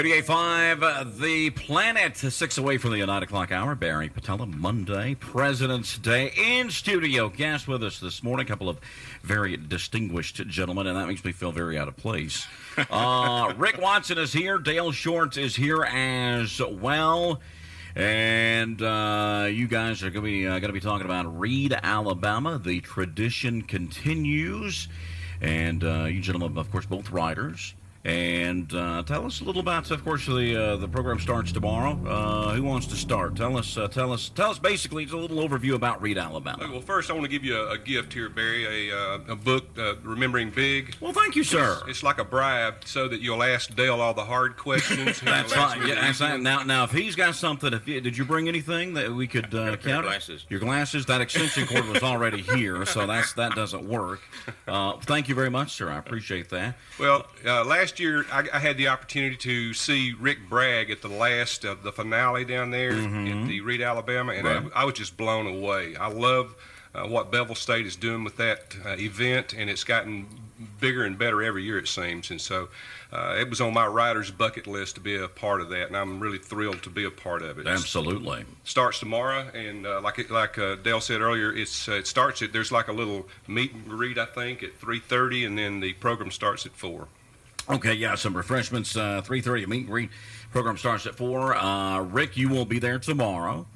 88.5, The Planet, 6 away from the 9 o'clock hour. Barry Patella, Monday, President's Day. In studio, guest with us this morning, a couple of very distinguished gentlemen, and that makes me feel very out of place. Rick Watson is here. Dale Short is here as well. And you guys are going to be talking about Reed, Alabama. The tradition continues. And you gentlemen, of course, both writers. And tell us a little about, of course, the program starts tomorrow. Who wants to start? Tell us basically it's a little overview about Reed, Alabama. Well, first I want to give you a gift here, Barry, a book, Remembering Big. Well, thank you, sir. It's like a bribe so that you'll ask Dale all the hard questions. That's fine. Yeah, that's fine. Now, if he's got something, did you bring anything that we could count? Glasses. Your glasses. That extension cord was already here, so that doesn't work. Thank you very much, sir. I appreciate that. Well, last year I had the opportunity to see Rick Bragg at the last of the finale down there at the Reed, Alabama, and Right. I was just blown away. I love what Bevel State is doing with that event, and it's gotten bigger and better every year, it seems. And so it was on my writer's bucket list to be a part of that, and I'm really thrilled to be a part of it. Absolutely. Starts tomorrow, and like Dale said earlier, it starts at, there's like a little meet and greet, I think, at 3:30, and then the program starts at 4. Okay, yeah, some refreshments, 3:30, meet and greet. Program starts at 4. Rick, you will be there tomorrow,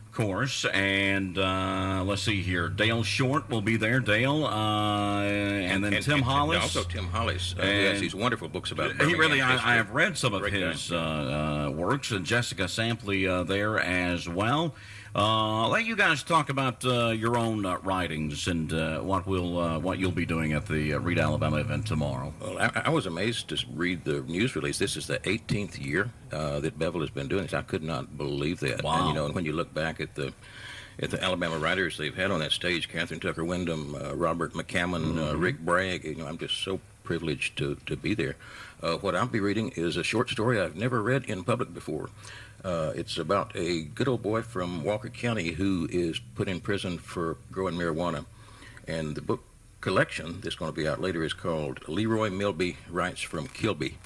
of course. And let's see here. Dale Short will be there. Dale, and then Tim Hollis. And also Tim Hollis, who has these wonderful books about He Birmingham really, history. I have read some of Great his guy. works, and Jessica Sampley there as well. I'll let you guys talk about your own writings and what you'll be doing at the Reed, Alabama event tomorrow. Well, I was amazed to read the news release. This is the 18th year that Bevel has been doing this. I could not believe that. Wow. And, when you look back at the Alabama writers they've had on that stage, Catherine Tucker Wyndham, Robert McCammon, Rick Bragg, I'm just so privileged to be there. What I'll be reading is a short story I've never read in public before. It's about a good old boy from Walker County who is put in prison for growing marijuana. And the book collection that's going to be out later is called Leroy Milby Writes from Kilby.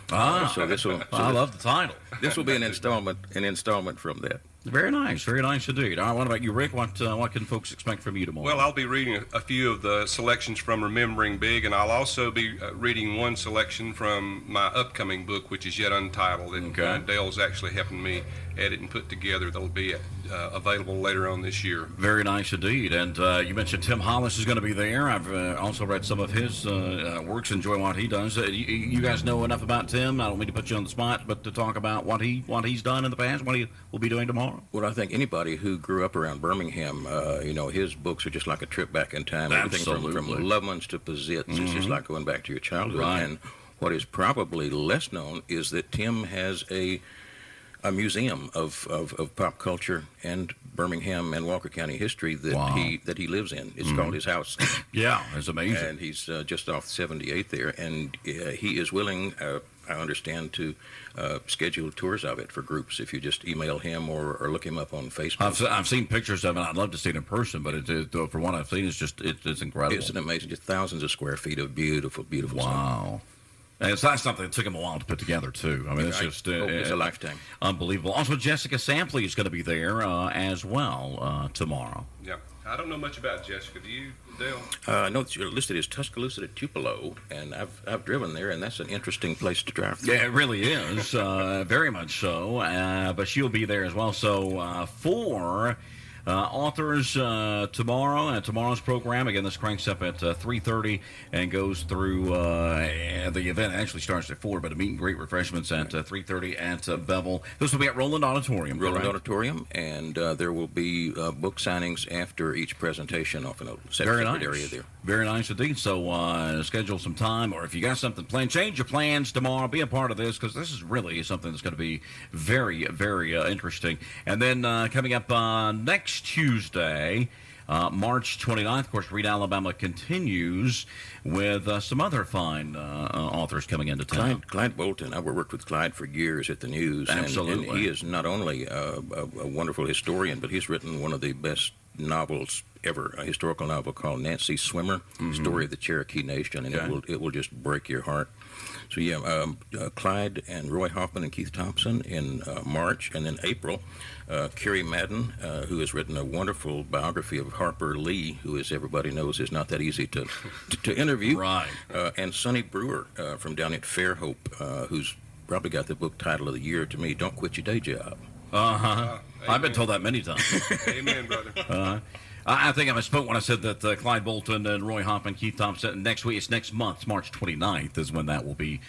So this will. I love the title. This will be an installment from that. Very nice indeed. All right, what about you, Rick? What can folks expect from you tomorrow? Well, I'll be reading a few of the selections from Remembering Big, and I'll also be reading one selection from my upcoming book, which is yet untitled, and Dale's actually helping me edit and put together. That'll be available later on this year. Very nice indeed. And you mentioned Tim Hollis is going to be there. I've also read some of his works, enjoy what he does. You guys know enough about Tim. I don't mean to put you on the spot, but to talk about what he's done in the past, what he will be doing tomorrow. Well, I think anybody who grew up around Birmingham, his books are just like a trip back in time. Absolutely. Everything from Lovemans to Pazitz. It's just like going back to your childhood. Right. And what is probably less known is that Tim has a museum of pop culture and Birmingham and Walker County history that he lives in. It's called his house. Yeah, it's amazing. And he's just off 78 there, and he is willing, I understand, to schedule tours of it for groups if you just email him or look him up on Facebook. I've seen pictures of it. I'd love to see it in person, but from what I've seen, it's incredible. It's an amazing, just thousands of square feet of beautiful stuff. Wow. And it's not something that took him a while to put together, too. I mean, it's just it's a lifetime. Unbelievable. Also, Jessica Sampley is going to be there as well tomorrow. Yeah. I don't know much about Jessica. Do you, Dale? I know that you're listed as Tuscaloosa to Tupelo, and I've driven there, and that's an interesting place to drive through. Yeah, it really is. Very much so. But she'll be there as well. So, for authors tomorrow and tomorrow's program. Again, this cranks up at 3:30 and goes through the event actually starts at 4, but a meet and greet refreshments at 3:30 at Bevel. This will be at Roland Auditorium. Roland Auditorium, and there will be book signings after each presentation off in a separate area there. Very nice indeed. So schedule some time, or if you got something planned, change your plans tomorrow. Be a part of this because this is really something that's going to be very, very interesting. And then coming up next Tuesday, March 29th, of course, Reed, Alabama continues with some other fine authors coming into town. Clyde Bolton. I've worked with Clyde for years at the News. Absolutely. And he is not only a wonderful historian, but he's written one of the best novels ever, a historical novel called Nancy Swimmer, Story of the Cherokee Nation, and it will just break your heart. So yeah, Clyde and Roy Hoffman and Keith Thompson in March, and then April, Kerry Madden, who has written a wonderful biography of Harper Lee, who, as everybody knows, is not that easy to interview. Right. And Sonny Brewer from down at Fairhope, who's probably got the book title of the year to me, Don't Quit Your Day Job. I've been told that many times. Amen, brother. I think I misspoke when I said that Clyde Bolton and Roy Hoffman, Keith Thompson, it's next month, March 29th is when that will be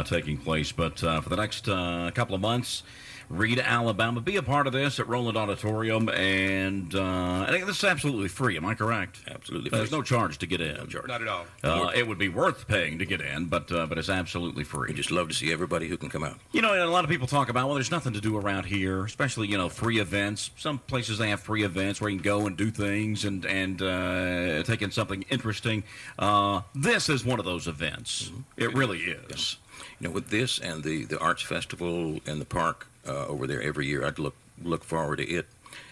taking place. But for the next couple of months, read Alabama. Be a part of this at Roland Auditorium, and I think this is absolutely free. Am I correct? Absolutely free. There's no charge to get in. No charge. Not at all. It would be worth paying to get in, but it's absolutely free. We just love to see everybody who can come out. You know, and a lot of people talk about, well, there's nothing to do around here, especially, free events. Some places they have free events where you can go and do things and take in something interesting. This is one of those events. It really is. You know, with this and the Arts Festival in the park over there every year, I'd look forward to it.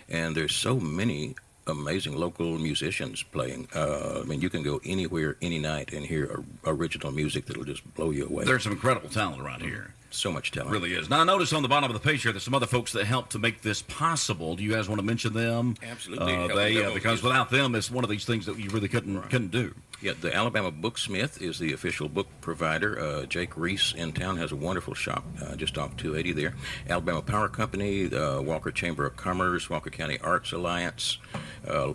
And there's so many amazing local musicians playing. I mean, you can go anywhere, any night, and hear original music that'll just blow you away. There's some incredible talent around here. So much talent. Really is. Now, I notice on the bottom of the page here, there's some other folks that helped to make this possible. Do you guys want to mention them? Absolutely. Because without them, it's one of these things that you really couldn't do. Yeah, the Alabama Booksmith is the official book provider. Jake Reese in town has a wonderful shop just off 280 there. Alabama Power Company, Walker Chamber of Commerce, Walker County Arts Alliance,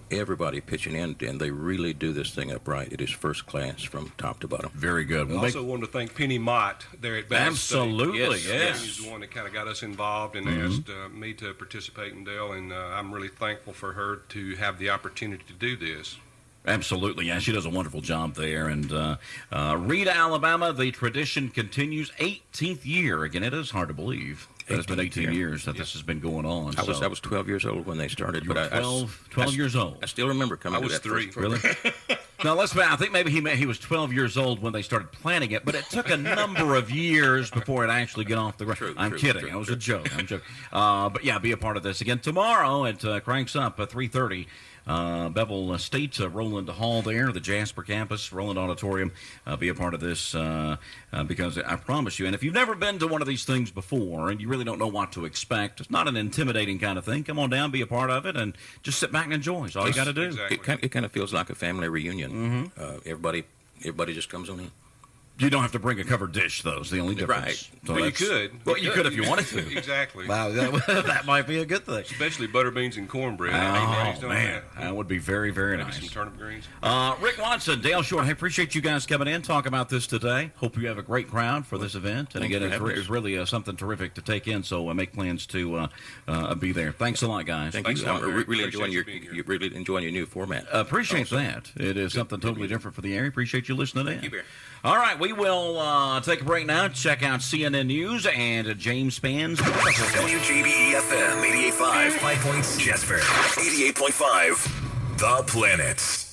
everybody pitching in, and they really do this thing up right. It is first class from top to bottom. Very good. I also wanted to thank Penny Mott there at Battle Absolutely, yes. She's the one that kind of got us involved and asked me to participate in Dale, and I'm really thankful for her to have the opportunity to do this. Absolutely, yeah. She does a wonderful job there. And Read Alabama, the tradition continues. 18th year. Again, it is hard to believe that it's been 18 years that this has been going on. I was 12 years old when they started. But 12 years old. I still remember coming to that 3. first Really? No, I think maybe he was 12 years old when they started planning it, but it took a number of years before it actually got off the ground. I'm kidding. It was a joke. I'm joking. But yeah, be a part of this again tomorrow. It cranks up at 3:30. Bevel State, Roland Hall there, the Jasper campus, Roland Auditorium. Be a part of this because I promise you, and if you've never been to one of these things before and you really don't know what to expect, it's not an intimidating kind of thing. Come on down, be a part of it, and just sit back and enjoy. It's all you got to do. Exactly. It kind of feels like a family reunion. Everybody just comes on in. You don't have to bring a covered dish, though. It's the only difference. Right. So Well, you could. Well, you could if you wanted to. Exactly. Wow, that might be a good thing. Especially butter beans and cornbread. Oh, man. That would be very, very Maybe nice. some turnip greens. Rick Watson, Dale Short, I appreciate you guys coming in, talk about this today. Hope you have a great crowd for this event. And again, it's really something terrific to take in, so make plans to be there. Thanks a lot, guys. Thank Thanks you. a lot, I'm Rick. really Appreciate enjoying you being here. you're really enjoying your new format. Appreciate that. It is something totally different for the area. Appreciate you listening in. Thank you, Bear. All right, we will take a break now. Check out CNN News and James Spann's WJBE-FM 88.5, 5 Points, Jasper. 88.5, The Planet.